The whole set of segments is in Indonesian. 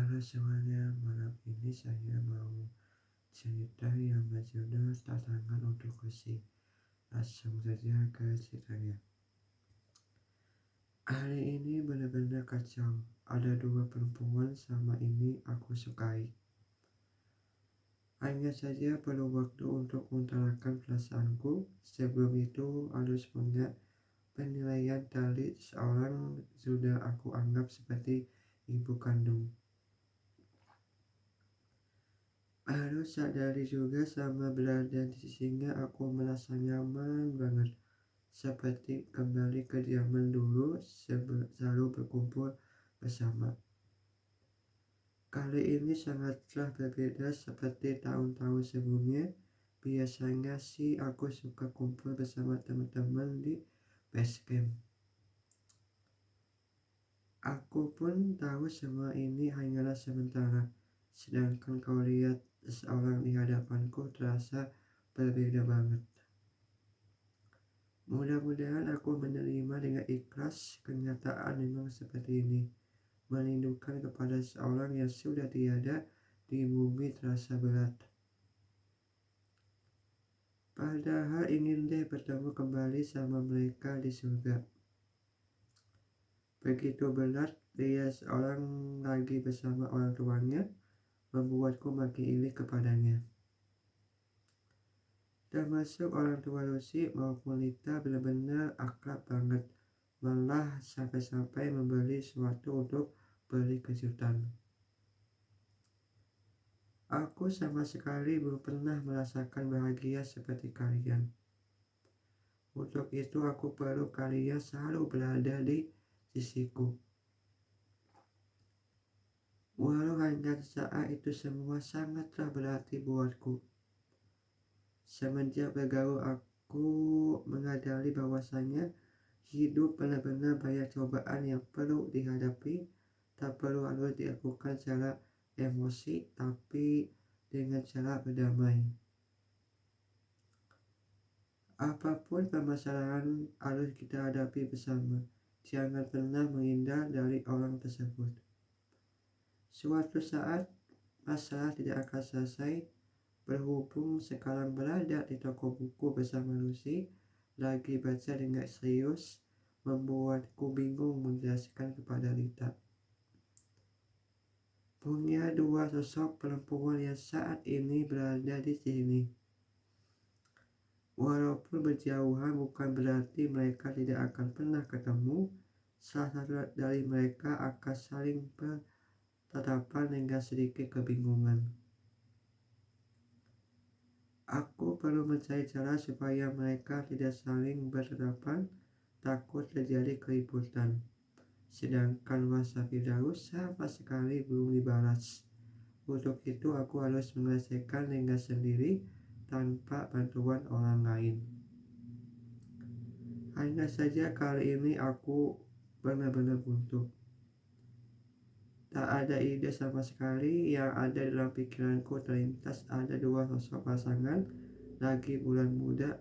Halo semuanya, malam ini saya mau cerita yang berjudul Tantangan untuk Kursi. Langsung saja ke ceritanya. Hari ini benar-benar kacau. Ada dua perempuan sama ini aku sukai. Hanya saja perlu waktu untuk mengutarakan perasaanku. Sebelum itu harus punya penilaian dari seorang sudah aku anggap seperti ibu kandung. Harus sadari juga sama berada di sisinya aku merasa nyaman banget. Seperti kembali ke zaman dulu selalu berkumpul bersama. Kali ini sangatlah berbeda seperti tahun-tahun sebelumnya. Biasanya sih aku suka kumpul bersama teman-teman di base camp. Aku pun tahu semua ini hanyalah sementara. Sedangkan kau lihat seseorang di hadapanku terasa berbeda banget. Mudah-mudahan aku menerima dengan ikhlas kenyataan memang seperti ini. Merindukan kepada seorang yang sudah tiada di bumi terasa berat. Padahal ingin deh bertemu kembali sama mereka di surga. Begitu berat dia seorang lagi bersama orang tuanya, membuatku makin iri kepadanya. Termasuk orang tua Lucy maupun Lita benar-benar akrab banget. Malah sampai-sampai membeli sesuatu untuk beri kejutan. Aku sama sekali belum pernah merasakan bahagia seperti kalian. Untuk itu aku perlu kalian selalu berada di sisiku. Walau hanya saat itu semua sangatlah berarti buatku. Semenjak bergaul aku menyadari bahwasanya hidup benar-benar banyak cobaan yang perlu dihadapi. Tak perlu harus dilakukan secara emosi, tapi dengan cara berdamai. Apapun permasalahan harus kita hadapi bersama. Jangan pernah menghindar dari orang tersebut. Suatu saat masalah tidak akan selesai. Berhubung sekarang berada di toko buku bersama Lucy, lagi baca dengan serius, membuatku bingung menjelaskan kepada Rita. Punya dua sosok perempuan yang saat ini berada di sini. Walaupun berjauhan bukan berarti mereka tidak akan pernah ketemu. Salah satu dari mereka akan saling bertatapan dengan sedikit kebingungan. Aku perlu mencari cara supaya mereka tidak saling bertatapan, takut terjadi keributan. Sedangkan WhatsApp Firdaus sama sekali belum dibalas. Untuk itu aku harus menyelesaikan dengan sendiri tanpa bantuan orang lain. Hanya saja kali ini aku benar-benar buntu. Tak ada ide sama sekali. Yang ada dalam pikiranku terlintas ada dua sosok pasangan lagi bulan muda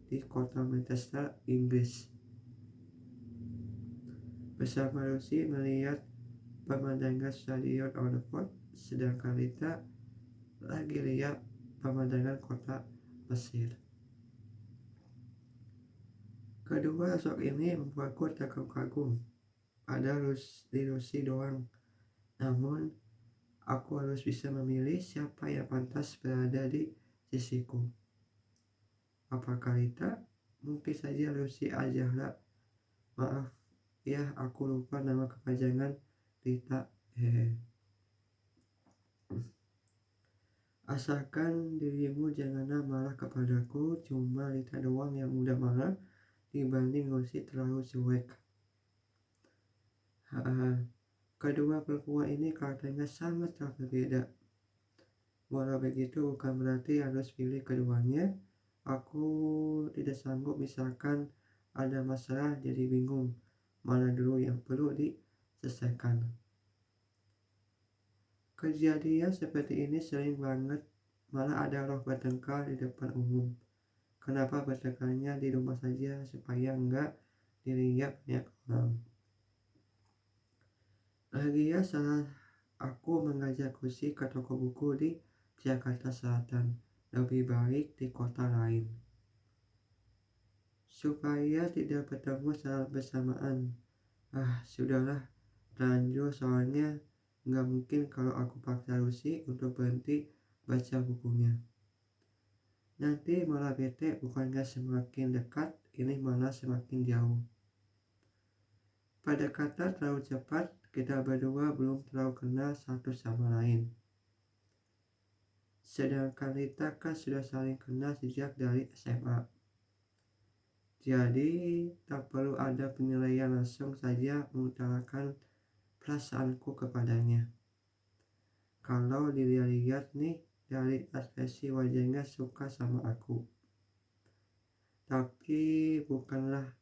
di kota Manchester, Inggris. Bersama Lucy melihat pemandangan stadion Old Trafford, sedangkan Rita lagi lihat pemandangan kota Mesir. Kedua sosok ini membuatku terkagum-kagum. Ada Lucy doang. Namun aku harus bisa memilih siapa yang pantas berada di sisiku. Apakah Rita? Mungkin saja Lucy ajalah. Maaf ya, aku lupa nama kepanjangan Rita. Asalkan dirimu janganlah marah kepadaku. Cuma Rita doang yang mudah marah dibanding Lucy terlalu cuek. Kedua perempuan ini karakternya sangatlah berbeda. Walau begitu bukan berarti harus pilih keduanya. Aku tidak sanggup misalkan ada masalah jadi bingung mana dulu yang perlu diselesaikan. Kejadian seperti ini sering banget, malah ada loh bertengkar di depan umum. Kenapa bertengkarnya di rumah saja supaya enggak dilihat banyak orang. Lagian salah aku mengajak Lucy ke toko buku di Jakarta Selatan, lebih baik di kota lain. Supaya tidak bertemu secara bersamaan. Sudahlah, lanjut soalnya nggak mungkin kalau aku paksa Lucy untuk berhenti baca bukunya. Nanti malah bete, bukannya semakin dekat, ini malah semakin jauh. Pada kata terlalu cepat, kita berdua belum terlalu kenal satu sama lain. Sedangkan Rita kan sudah saling kenal sejak dari SMA. Jadi tak perlu ada penilaian, langsung saja mengutarakan perasaanku kepadanya. Kalau dilihat-lihat nih dari ekspresi wajahnya suka sama aku. Tapi bukanlah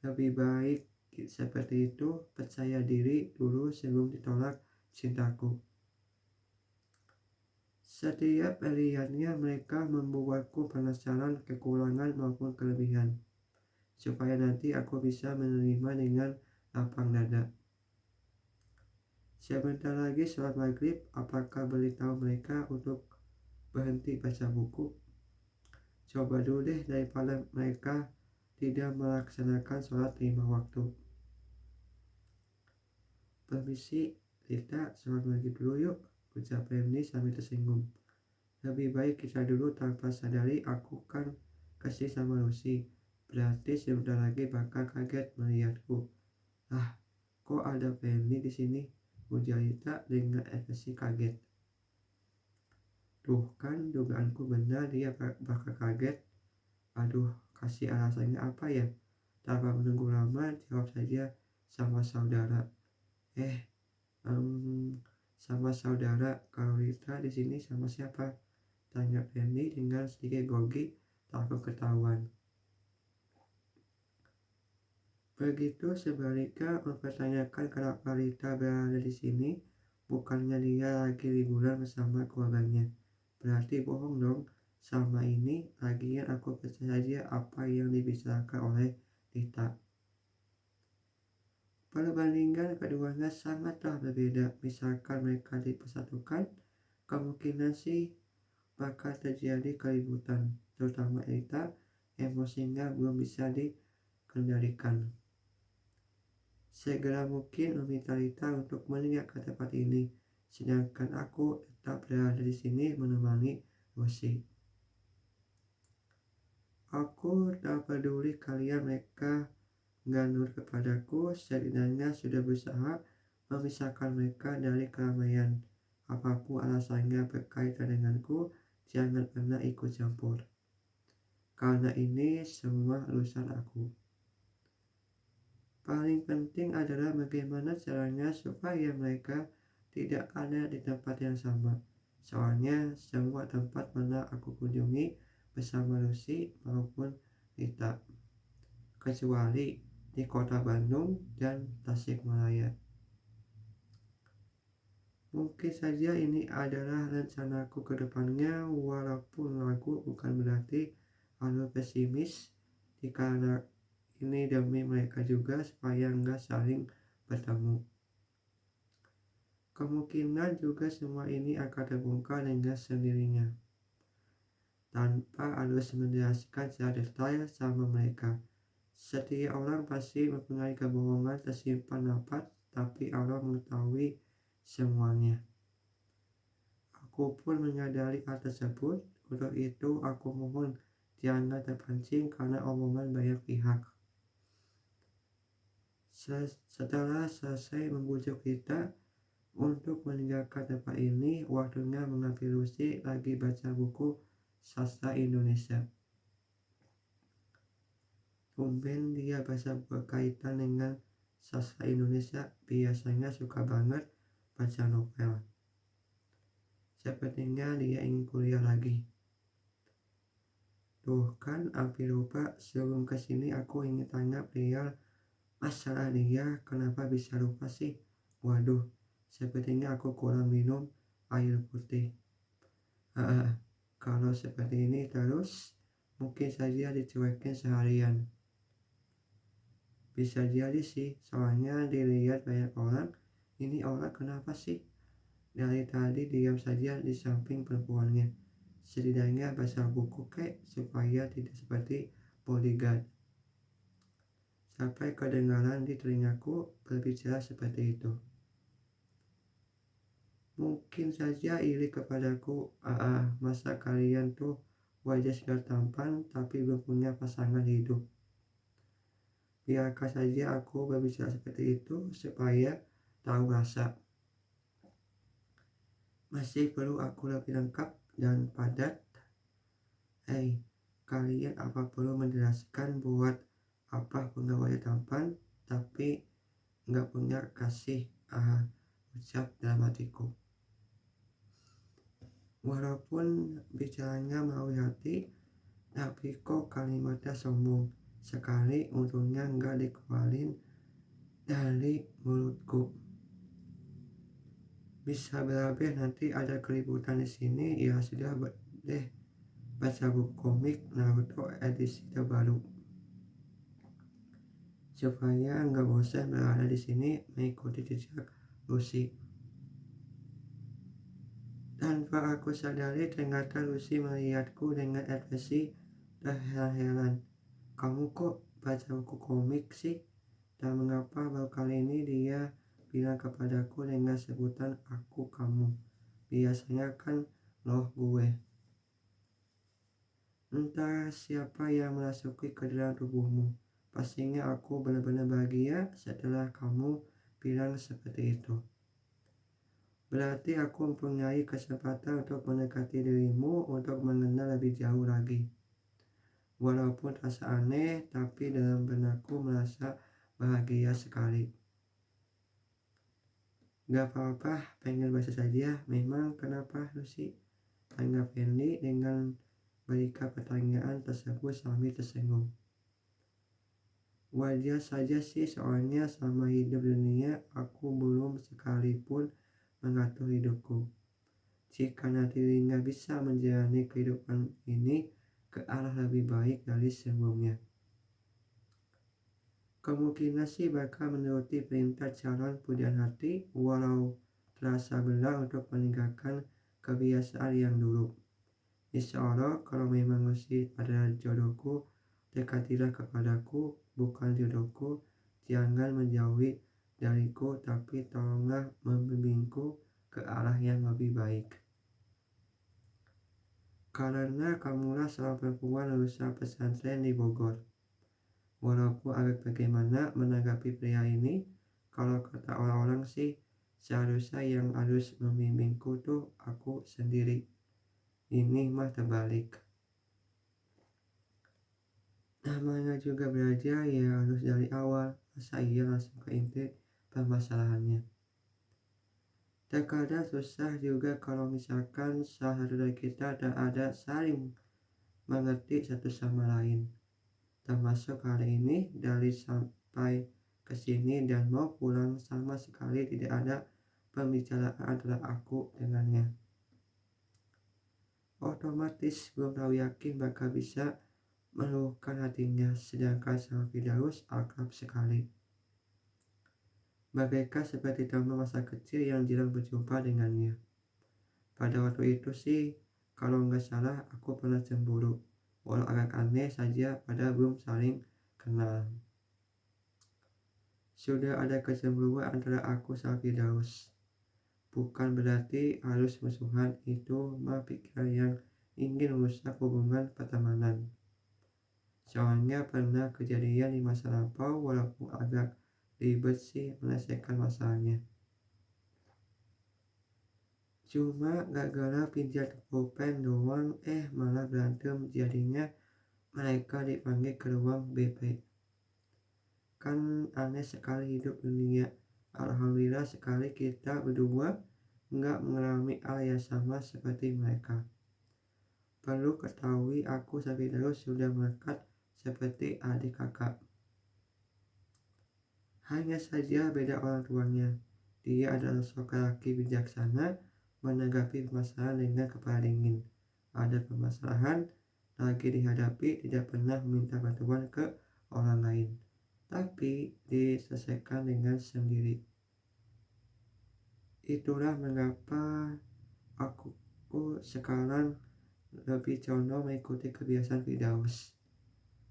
lebih baik seperti itu, percaya diri dulu sebelum ditolak cintaku. Setiap melihatnya mereka membuatku penasaran kekurangan maupun kelebihan, supaya nanti aku bisa menerima dengan lapang dada. Sebentar lagi sholat maghrib, apakah beritahu mereka untuk berhenti baca buku? Coba dulu deh daripada mereka tidak melaksanakan sholat 5 waktu. Permisi, Rita, sholat maghrib dulu yuk, ucap Randy sambil tersinggung. Lebih baik kita dulu. Tanpa sadari aku kan kasih sama Lucy. Berarti sebentar lagi bakal kaget melihatku. Kok ada Randy di sini? Ujar Rita dengan ekspresi kaget. Tuh kan, dugaanku benar, dia bakal kaget. Aduh, kasih alasannya apa ya? Tanpa menunggu lama, jawab saja, sama saudara. Sama saudara. Kalau Rita di sini sama siapa? Tanya Randy dengan sedikit grogi, takut ketahuan. Begitu sebaliknya mempertanyakan kenapa Rita berada di sini, bukannya dia lagi liburan bersama keluarganya. Berarti bohong dong. Sama ini, lagian aku percaya saja apa yang dibicarakan oleh Rita. Perbandingan keduanya sangatlah berbeda. Misalkan mereka dipersatukan, kemungkinan sih bakal terjadi keributan, terutama Rita emosinya belum bisa dikendalikan. Segera mungkin meminta Rita untuk meninggalkan tempat ini, sedangkan aku tetap berada di sini menemani Lucy. Aku tak peduli kalian mereka nggak nurut kepadaku, setidaknya sudah berusaha memisahkan mereka dari keramaian. Apapun alasannya berkaitan denganku, jangan pernah ikut campur. Karena ini semua urusan aku. Paling penting adalah bagaimana caranya supaya mereka tidak ada di tempat yang sama. Soalnya semua tempat pernah aku kunjungi bersama Lucy maupun Rita, kecuali di kota Bandung dan Tasikmalaya. Mungkin saja ini adalah rencanaku ke depannya, walaupun ragu bukan berarti aku pesimis, karena ini demi mereka juga supaya nggak saling bertemu. Kemungkinan juga semua ini akan terbongkar dengan sendirinya, tanpa harus menjelaskan secara detail sama mereka. Setiap orang pasti mempunyai kebohongan tersimpan rapat, tapi Allah mengetahui semuanya. Aku pun menyadari hal tersebut. Untuk itu aku mohon jangan terpancing karena omongan banyak pihak. Setelah selesai membujuk kita untuk meninggalkan tempat ini, waktunya mengambil Lucy lagi baca buku sastra Indonesia. Tumben dia baca berkaitan dengan sastra Indonesia, biasanya suka banget baca novel. Sepertinya dia ingin kuliah lagi. Tuh kan, hampir lupa, sebelum kesini aku ingin tanya perihal masalah dia, kenapa bisa lupa sih? Waduh, sepertinya aku kurang minum air putih. Kalau seperti ini terus, mungkin saja dicuekin seharian. Bisa jadi sih, soalnya dilihat banyak orang, ini orang kenapa sih dari tadi diam saja di samping perempuannya. Setidaknya baca buku kek supaya tidak seperti bodyguard. Sampai kedengaran di telingaku berbicara seperti itu. Mungkin saja iri kepadaku. Masa kalian tuh wajah sudah tampan tapi belum punya pasangan hidup. Biarkan saja aku berbicara seperti itu supaya tahu rasa. Masih perlu aku lebih lengkap dan padat? Kalian apa perlu menjelaskan buat apa punya wajah tampan tapi nggak punya kasih? Ucap dalam hatiku. Walaupun bicaranya melalui hati, tapi kok kalimatnya sombong sekali. Untungnya nggak dikeluarin dari mulutku. Bisa berabe nanti ada keributan di sini. Ya sudah deh, baca buku komik Naruto edisi terbaru supaya nggak bosan berada di sini mengikuti jejak Lucy. Tanpa aku sadari, ternyata Lucy melihatku dengan ekspresi terheran-heran. Kamu kok baca buku komik sih? Dan mengapa baru kali ini dia bilang kepadaku dengan sebutan aku kamu? Biasanya kan loh gue. Entah siapa yang merasuki ke dalam tubuhmu. Pastinya aku benar-benar bahagia setelah kamu bilang seperti itu. Berarti aku mempunyai kesempatan untuk mendekati dirimu, untuk mengenal lebih jauh lagi. Walaupun terasa aneh, tapi dalam benakku merasa bahagia sekali. Gak apa-apa, pengen baca saja. Memang kenapa Lucy? Tanya Fendi dengan berikan pertanyaan tersebut sambil tersenyum. Wajar saja sih, soalnya sama hidup dunia aku belum sekalipun mengatur hidupku. Jika nanti dirinya bisa menjalani kehidupan ini ke arah lebih baik dari sebelumnya, kemungkinan sih bakal menuruti perintah calon pujian hati walau terasa berat untuk meninggalkan kebiasaan yang dulu. Insya Allah kalau memang Lucy adalah jodohku, dekatilah kepadaku, bukan jodohku. Jangan menjauhi dariku, tapi tolonglah membimbingku ke arah yang lebih baik. Karena kamulah seorang perempuan lulusan pesantren di Bogor. Walaupun agak bagaimana menanggapi pria ini, kalau kata orang-orang sih seharusnya yang harus membimbingku tuh aku sendiri. Ini mah terbalik. Namanya juga belajar ya harus dari awal. Masa iya langsung ke inti permasalahannya. Terkadang susah juga kalau misalkan salah satu dari kita tak ada saling mengerti satu sama lain. Termasuk hari ini dari sampai ke sini dan mau pulang sama sekali tidak ada pembicaraan antara aku dengannya. Otomatis belum tahu yakin bakal bisa meluahkan hatinya, sedangkan sama Firdaus akrab sekali. Bagaikan seperti teman masa kecil yang jarang berjumpa dengannya. Pada waktu itu sih, kalau nggak salah aku pernah cemburu. Walau agak aneh saja pada belum saling kenal. Sudah ada kecemburuan antara aku sama Firdaus. Bukan berarti harus musuhan, itu mah pikiran yang ingin merusak hubungan pertemanan. Soalnya pernah kejadian di masa lampau, walaupun agak ribet sih menyelesaikan masalahnya. Cuma gara-gara pinjam pulpen doang, malah berantem. Jadinya mereka dipanggil ke ruang BP. Kan aneh sekali hidup dunia. Alhamdulillah sekali kita berdua nggak mengalami hal yang sama seperti mereka. Perlu ketahui aku sampai terus sudah melekat seperti adik kakak. Hanya saja beda orang tuanya. Dia adalah sosok laki bijaksana, menanggapi permasalahan dengan kepala dingin. Ada permasalahan lagi dihadapi, tidak pernah meminta bantuan ke orang lain, tapi diselesaikan dengan sendiri. Itulah mengapa aku sekarang lebih condong mengikuti kebiasaan Firdaus.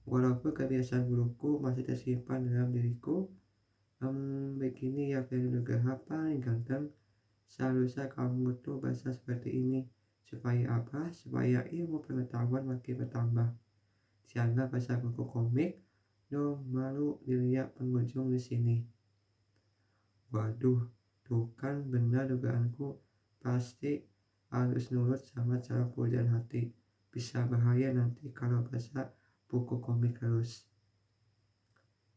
Walaupun kebiasaan burukku masih tersimpan dalam diriku, begini ya Firdaus paling ganteng. Seharusnya kamu tuh bahasa seperti ini. Supaya apa? Supaya ilmu pengetahuan makin bertambah. Jangan baca buku komik dong, malu dilihat pengunjung di sini. Waduh, tuh kan benar dugaanku. Pasti harus nurut sama cara pujian hati. Bisa bahaya nanti kalau baca buku komik terus.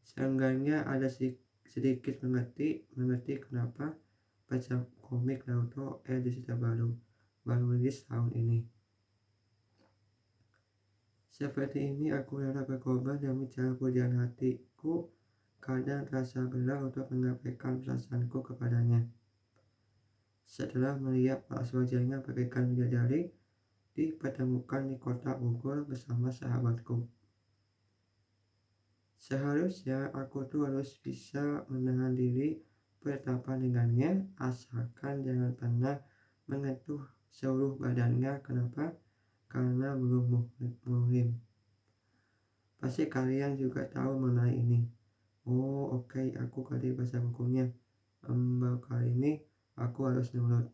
Seenggaknya ada sedikit mengerti kenapa baca komik Naruto edisi terbaru baru rilis tahun ini. Seperti ini aku rela berkorban demi cara pujian hatiku. Kadang rasa berat untuk mengabaikan perasaanku kepadanya. Setelah melihat pas wajahnya bagaikan bidadari dipertemukan di kota Bogor bersama sahabatku. Seharusnya aku tuh harus bisa menahan diri bertapa dengannya, asalkan jangan pernah menyentuh seluruh badannya. Kenapa? Karena belum muhrim. Pasti kalian juga tahu mengenai ini. Oh oke, aku kali baca bukunya. Kali ini aku harus nurut.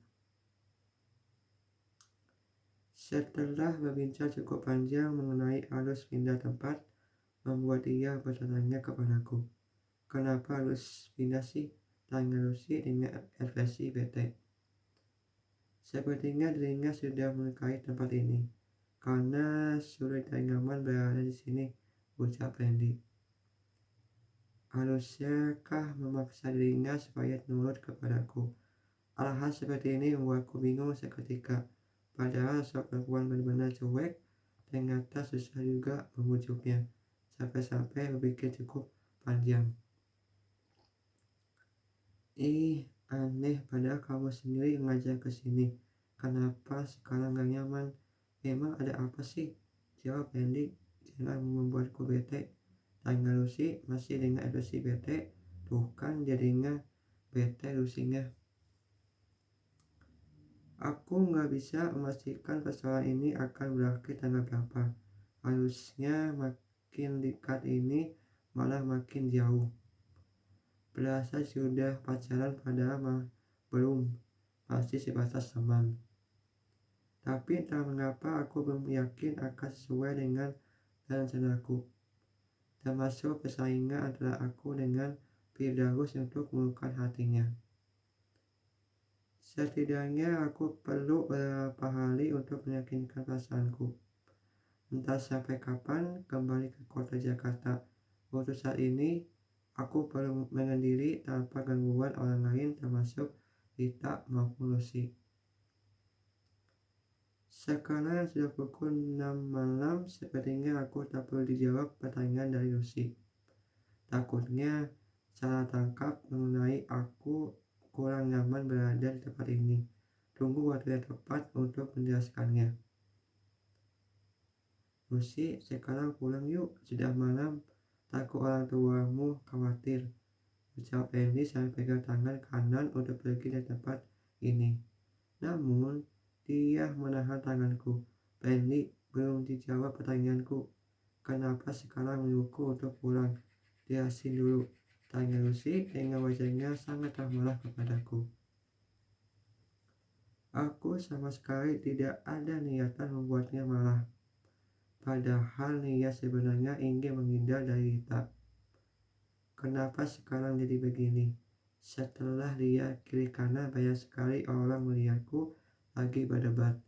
Setelah berbincang cukup panjang mengenai harus pindah tempat, membuat dia bertanya kepadaku, kenapa harus pindah sih? Tanya Lucy dengan ekspresi bete. Sepertinya dirinya sudah menyukai tempat ini, karena sulit dan nyaman berada di sini, ucap Randy. Harusyakah memaksa dirinya supaya nurut kepadaku? Hal-hal seperti ini membuatku bingung seketika. Padahal sosok perempuan benar-benar cuek, ternyata susah juga membujuknya. Sampai-sampai berpikir cukup panjang. Aneh, padahal kamu sendiri ngajak ke sini. Kenapa sekarang gak nyaman? Memang ada apa sih? Jawab Randy, jangan membuatku bete. Tanya Lucy masih dengan ekspresi bete. Tuh kan jadinya bete Lucy-nya. Aku gak bisa memastikan persoalan ini akan berakhir tanggal berapa. Harusnya makin dekat ini malah makin jauh. Berasa sudah pacaran padahal belum, masih sebatas teman. Tapi entah mengapa aku belum yakin akan sesuai dengan rencanaku. Termasuk persaingan antara aku dengan Firdaus untuk melukai hatinya. Setidaknya aku perlu beberapa hari untuk meyakinkan perasaanku. Entah sampai kapan kembali ke kota Jakarta. Untuk saat ini aku perlu menyendiri tanpa gangguan orang lain termasuk Rita maupun Lucy. Sekarang sudah pukul 6 malam, sepertinya aku tak perlu dijawab pertanyaan dari Lucy. Takutnya salah tangkap mengenai aku kurang nyaman berada di tempat ini. Tunggu waktu yang tepat untuk menjelaskannya. Lucy, sekarang pulang yuk, sudah malam. Takut orang tuamu khawatir, ucap Randy sambil pegang tangan kanan untuk pergi dari tempat ini. Namun, dia menahan tanganku. Randy, belum dijawab pertanyaanku. Kenapa sekarang menyuruhku untuk pulang? Jelasin dulu, tanya Lucy dengan wajahnya sangat marah kepadaku. Aku sama sekali tidak ada niatan membuatnya marah. Padahal niat sebenarnya ingin menghindar dari Rita. Kenapa sekarang jadi begini? Setelah dia kiri kanan banyak sekali orang melihatku lagi berdebat.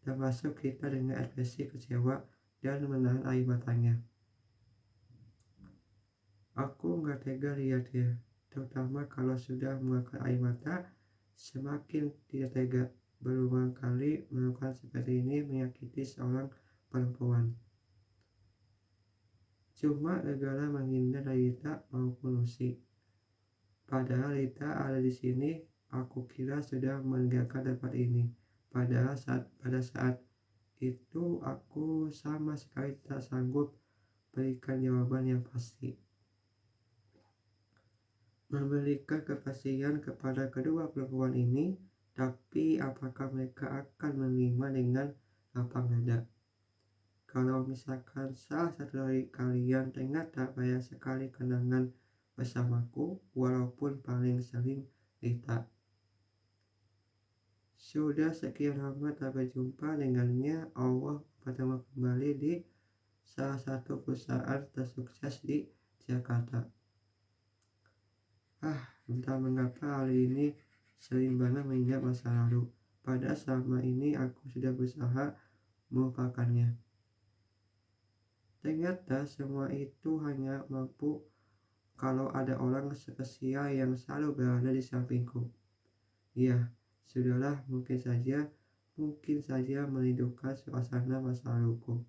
Termasuk kita dengan ekspresi kecewa dan menahan air matanya. Aku gak tega lihat dia, terutama kalau sudah mengeluarkan air mata, semakin tidak tega. Berulang kali melakukan seperti ini menyakiti seorang perempuan. Cuma gara-gara menghindar dari Rita maupun Lucy. Padahal Rita ada di sini, aku kira sudah meninggalkan tempat ini. Padahal pada saat itu aku sama sekali tak sanggup berikan jawaban yang pasti. memberikan kepastian kepada kedua perempuan ini, tapi apakah mereka akan menerima dengan lapang dada? Kalau misalkan salah satu dari kalian ternyata banyak sekali kenangan bersamaku, walaupun paling sering Rita. Sudah sekian lama tak berjumpa dengannya, Allah bertemu kembali di salah satu perusahaan tersukses di Jakarta. Entah mengapa hari ini sering banget mengingat masa lalu. Padahal selama ini aku sudah berusaha melupakannya. Ternyata semua itu hanya mampu kalau ada orang spesial yang selalu berada di sampingku. Ya, sudahlah, mungkin saja merindukan suasana masa laluku.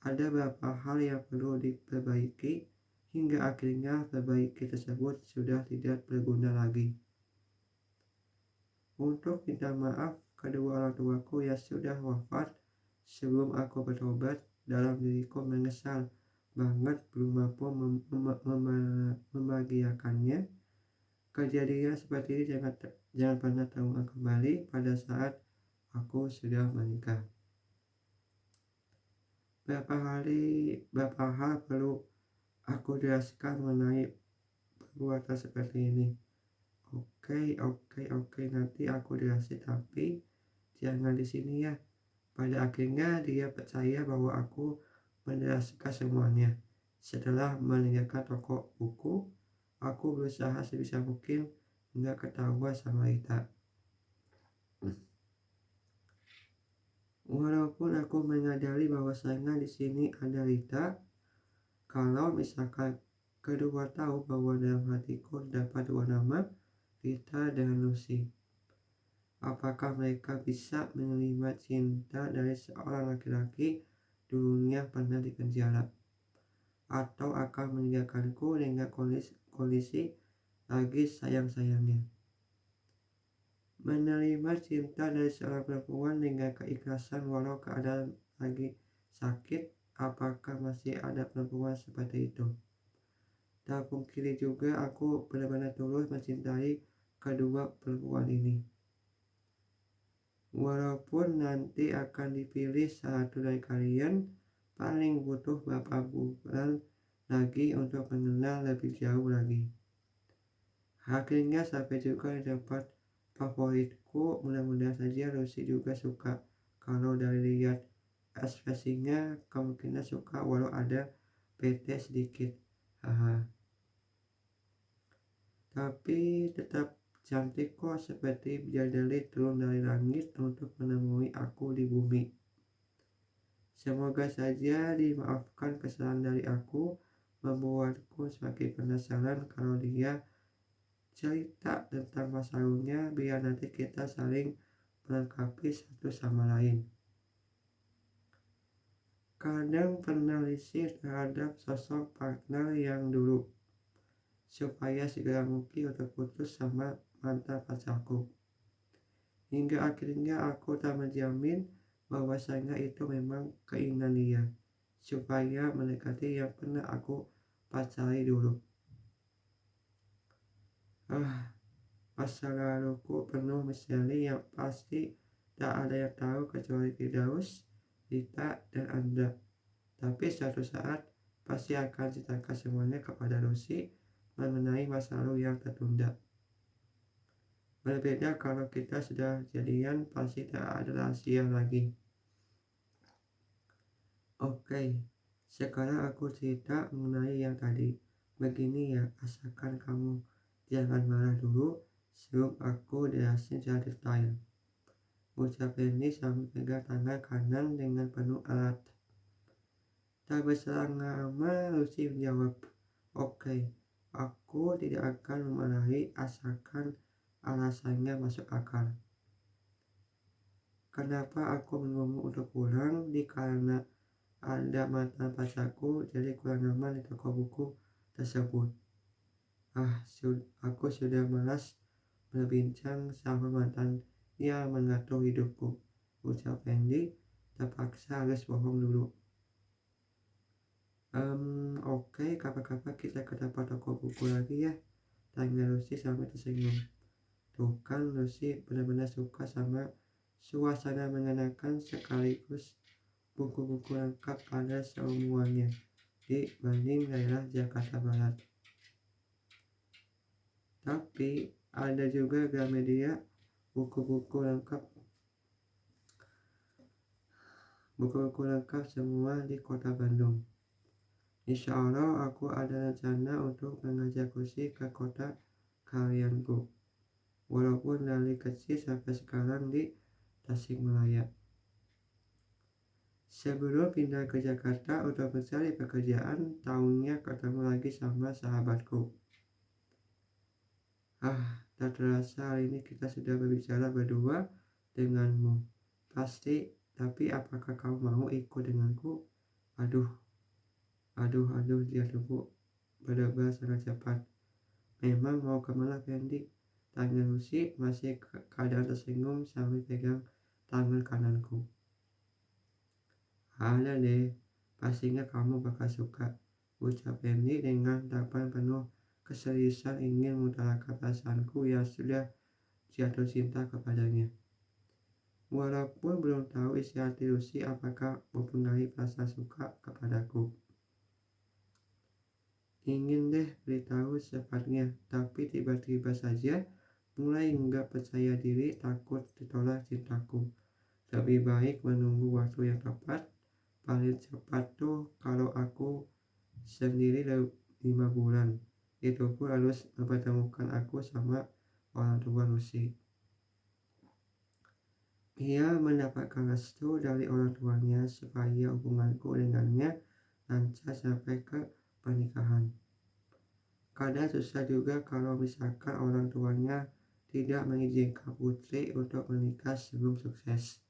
Ada beberapa hal yang perlu diperbaiki, hingga akhirnya perbaiki tersebut sudah tidak berguna lagi. Untuk minta maaf kedua orang tuaku yang sudah wafat sebelum aku bertobat, dalam diriku menyesal banget belum mampu membahagiakannya. Kejadian seperti ini jangan pernah terulang kembali pada saat aku sudah menikah. Berapa hal perlu aku jelaskan mengenai perbuatan seperti ini. Oke, nanti aku jelasin, tapi jangan di sini ya. Pada akhirnya dia percaya bahwa aku menjelaskan semuanya. Setelah meninggalkan toko buku, aku berusaha sebisa mungkin nggak ketahuan sama Rita. Walaupun aku menyadari bahwasanya di sini ada Rita, kalau misalkan kedua tahu bahwa dalam hatiku dapat dua nama, Rita dan Lucy. Apakah mereka bisa menerima cinta dari seorang laki-laki dulunya pernah dipenjara? Atau akan meninggalkanku dengan kondisi lagi sayang-sayangnya? Menerima cinta dari seorang perempuan dengan keikhlasan walau keadaan lagi sakit, apakah masih ada perempuan seperti itu? Tak pungkiri juga aku benar-benar tulus mencintai kedua perempuan ini. Walaupun nanti akan dipilih satu dari kalian, paling butuh beberapa bulan lagi untuk mengenal lebih jauh lagi. Akhirnya sampai juga di tempat favoritku. Mudah-mudahan saja Lucy juga suka. Kalau dari lihat ekspresinya kemungkinan suka walau ada PT sedikit. Tapi tetap cantik kok, seperti bidadari turun dari langit untuk menemui aku di bumi. Semoga saja dimaafkan kesalahan dari aku, membuatku semakin penasaran kalau dia cerita tentang masa lalunya, biar nanti kita saling melengkapi satu sama lain. Kadang pernah risih terhadap sosok partner yang dulu, supaya segera mungkin untuk putus sama mantan pacarku. Hingga akhirnya aku tak menjamin bahwasanya itu memang keinginan dia, supaya mendekati yang pernah aku pacari dulu. Masa laluku penuh misteri yang pasti tak ada yang tahu kecuali Firdaus, Rita, dan Anda. Tapi suatu saat pasti akan ceritakan semuanya kepada Lucy mengenai masa lalu yang tertunda. Berbeda kalau kita sudah jadian, pasti tak ada rahasia lagi. Oke, sekarang aku cerita mengenai yang tadi. Begini ya, asalkan kamu jangan marah dulu sebelum aku jelasin secara detail. Ucap Randy sambil pegang tangan kanan dengan penuh erat. Tak berselang lama Lucy menjawab, "Oke, aku tidak akan memarahi asalkan alasannya masuk akal. Kenapa aku menunggu untuk pulang? Karena ada mantan pacarku, jadi kurang nyaman di toko buku tersebut. Aku sudah malas berbincang sama mantan yang mengatur hidupku," ucap Randy, terpaksa harus bohong dulu. Oke, kapan-kapan kita ke tempat toko buku lagi ya. Tanya Lucy sampai tersenyum. Tuh kan Lucy benar-benar suka sama suasana mengenakan sekaligus buku-buku lengkap ada semuanya dibanding daerah Jakarta Barat. Tapi ada juga Gramedia, buku-buku lengkap semua di kota Bandung. Insya Allah aku ada rencana untuk mengajak Lucy ke kota kalianku, walaupun dari kecil sampai sekarang di Tasikmalaya. Sebelum pindah ke Jakarta untuk mencari pekerjaan, tahunnya ketemu lagi sama sahabatku. Tak terasa hari ini kita sudah berbicara berdua denganmu. Pasti, tapi apakah kau mau ikut denganku? Aduh, dia tunggu berdebar sangat cepat. Memang mau kemana, Fendi? Tanya Lucy masih keadaan tersenyum sambil pegang tangan kananku. Ada deh, pastinya kamu bakal suka, ucap Fendi dengan tapan penuh keseriusan ingin mengutarakan perasaanku yang sudah jatuh cinta kepadanya. Walaupun belum tahu isi hati Lucy apakah mempengaruhi perasaan suka kepadaku. Ingin deh beritahu secepatnya, tapi tiba-tiba saja mulai nggak percaya diri, takut ditolak cintaku. Lebih baik menunggu waktu yang tepat. Paling cepat tuh kalau aku sendiri 5 bulan. Itu pun harus mempertemukan aku sama orang tua Lucy. Ia mendapatkan restu dari orang tuanya supaya hubunganku dengannya lancar sampai ke pernikahan. Kadang susah juga kalau misalkan orang tuanya tidak mengizinkan putri untuk menikah sebelum sukses.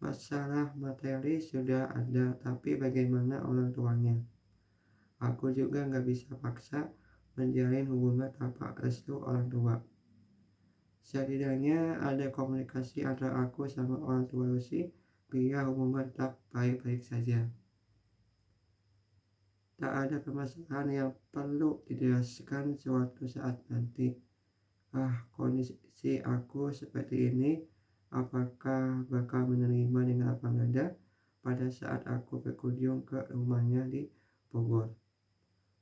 Masalah materi sudah ada, tapi bagaimana orang tuanya? Aku juga nggak bisa paksa menjalin hubungan tanpa restu orang tua. Setidaknya ada komunikasi antara aku sama orang tua Lucy biar hubungan tetap baik-baik saja. Tak ada permasalahan yang perlu dijelaskan suatu saat nanti. Kondisi aku seperti ini, apakah bakal menerima dengan lapang dada pada saat aku berkunjung ke rumahnya di Bogor?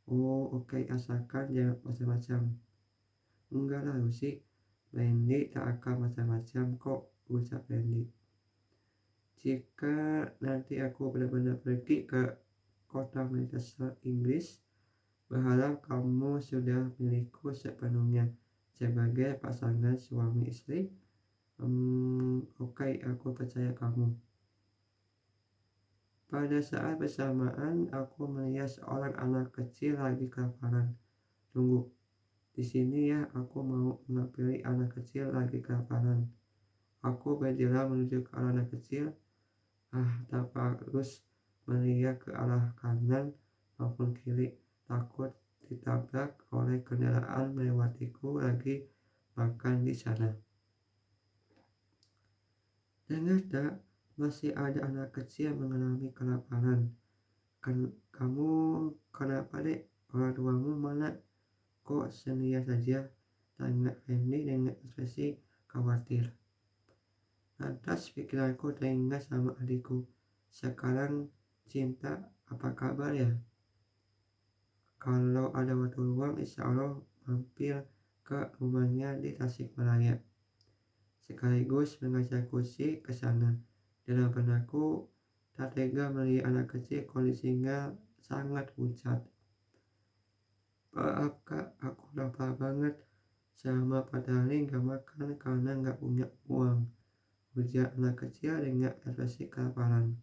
Oke, asalkan jangan macam-macam. Enggak lah Lucy, Randy tak akan macam-macam kok, ucap Randy. Jika nanti aku benar-benar pergi ke kota Manchester, Inggris, berharap kamu sudah milikku sepenuhnya sebagai pasangan suami istri. Oke, aku percaya kamu. Pada saat bersamaan, aku melihat seorang anak kecil lagi kelaparan. Tunggu, di sini ya, aku mau menghampiri anak kecil lagi kelaparan. Aku berjalan menuju ke arah anak kecil. Tanpa harus melihat ke arah kanan maupun kiri, takut ditabrak oleh kendaraan melewatiku lagi makan di sana. Ternyata masih ada anak kecil mengalami kelaparan. Kamu kenapa dek? Orang tuamu mana? Kok sendirian saja? Tanya Randy dengan ekspresi khawatir. Lantas pikiranku teringat sama adikku. Sekarang Cinta, apa kabar ya? Kalau ada waktu luang, insya Allah mampir ke rumahnya di Tasikmalaya. Sekaligus mengajak Lucy ke sana. Dalam benakku tak tega melihat anak kecil kondisinya sangat pucat. Maaf kak, aku lapar banget. Selama 4 hari gak makan karena gak punya uang, ujar anak kecil dengan ekspresi kelaparan.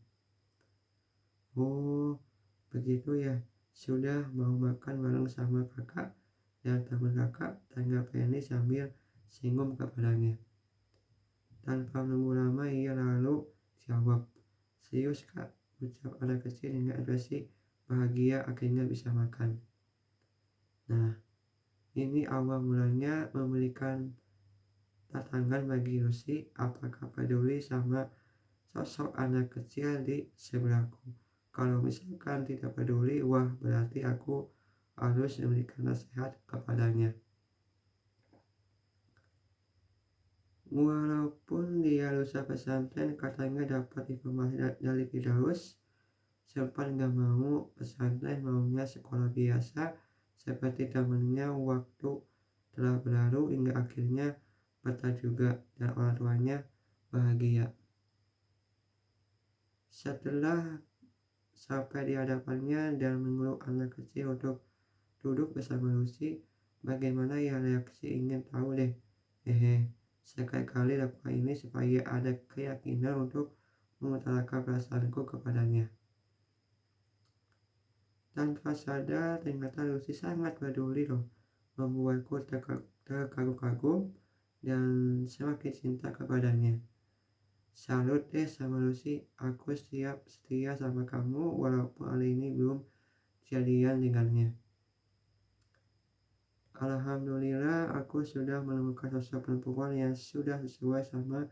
Begitu ya, sudah mau makan bareng sama kakak dan teman kakak? Tanya Penny sambil singgung kepadanya. Tanpa menunggu lama ia lalu jawab, serius kak, ucap anak kecil dengan ekspresi bahagia akhirnya bisa makan. Nah, ini awal mulanya memberikan tantangan bagi Lucy, apakah peduli sama sosok anak kecil di sebelahku. Kalau misalkan tidak peduli, berarti aku harus memberikan nasihat kepadanya. Walaupun dia lulusan pesantren, katanya dapat informasi dari Firdaus sempat gak mau pesantren, maunya sekolah biasa seperti temannya. Waktu telah berlalu hingga akhirnya betah juga dan orang tuanya bahagia. Setelah sampai di hadapannya dan mengeluk anak kecil untuk duduk bersama Lucy, bagaimana ya reaksi? Ingin tahu deh. Sekali-kali lakukan ini supaya ada keyakinan untuk mengutarakan perasaanku kepadanya. Tanpa sadar, ternyata Lucy sangat peduli loh, membuatku terkagum-kagum dan semakin cinta kepadanya. Salut deh sama Lucy, aku siap setia sama kamu walaupun hari ini belum jadian dengannya. Alhamdulillah, aku sudah menemukan sosok perempuan yang sudah sesuai sama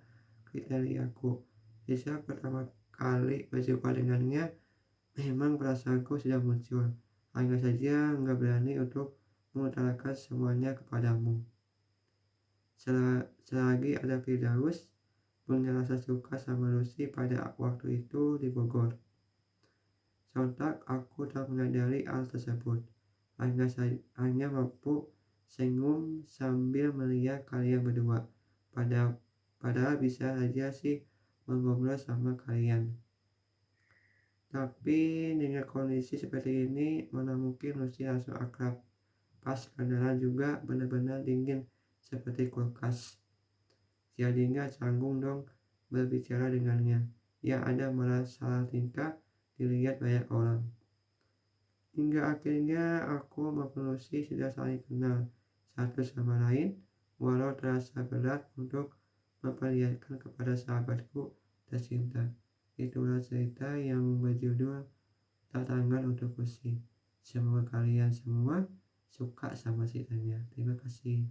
kriteria aku. Sejak pertama kali berjumpa dengannya, memang perasaanku sudah muncul. Hanya saja nggak berani untuk mengutarakan semuanya kepadamu. Selagi ada Firdaus, punya rasa suka sama Lucy pada waktu itu di Bogor. Sontak aku tak menyadari hal tersebut. Hanya mampu senyum sambil melihat kalian berdua. Padahal bisa saja sih mengobrol sama kalian. Tapi dengan kondisi seperti ini, mana mungkin Lucy langsung akrab. Pas kenalan juga benar-benar dingin seperti kulkas. Jadi nggak canggung dong berbicara dengannya. Ya ada malah salah tingkah dilihat banyak orang. Hingga akhirnya aku maupun Lucy sudah saling kenal satu sama lain, walau terasa berat untuk memperlihatkan kepada sahabatku tercinta. Itulah cerita yang berjudul Tantangan untuk Lucy. Semoga kalian semua suka sama ceritanya. Terima kasih.